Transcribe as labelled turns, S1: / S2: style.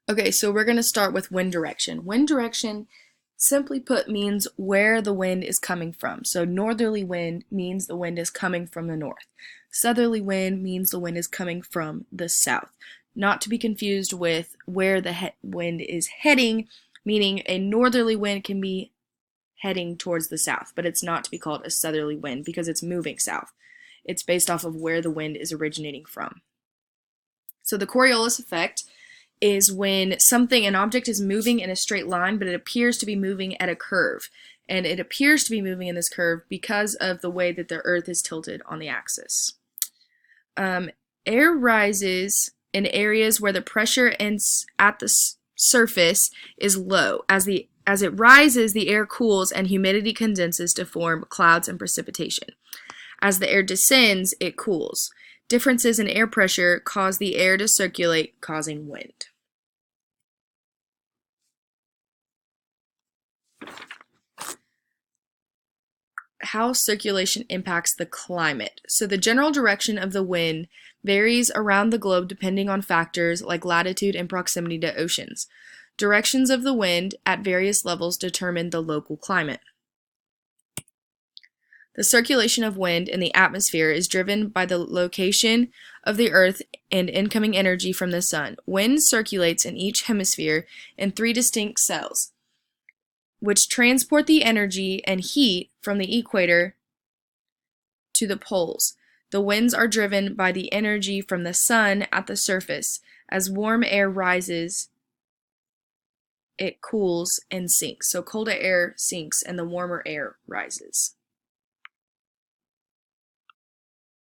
S1: Okay, so we're going to start with wind direction. Wind direction, simply put, means where the wind is coming from. So northerly wind means the wind is coming from the north. Southerly wind means the wind is coming from the south. Not to be confused with where the wind is heading, meaning a northerly wind can be heading towards the south, but it's not to be called a southerly wind because it's moving south. It's based off of where the wind is originating from. So the Coriolis effect is when an object is moving in a straight line, but it appears to be moving at a curve. And it appears to be moving in this curve because of the way that the Earth is tilted on the axis. Air rises in areas where the pressure at the surface is low. As it rises, the air cools and humidity condenses to form clouds and precipitation. As the air descends, it cools. Differences in air pressure cause the air to circulate, causing wind. How circulation impacts the climate. So the general direction of the wind varies around the globe depending on factors like latitude and proximity to oceans. Directions of the wind at various levels determine the local climate. The circulation of wind in the atmosphere is driven by the location of the Earth and incoming energy from the sun. Wind circulates in each hemisphere in 3 distinct cells, which transport the energy and heat from the equator to the poles. The winds are driven by the energy from the sun at the surface. As warm air rises, it cools and sinks. So colder air sinks and the warmer air rises.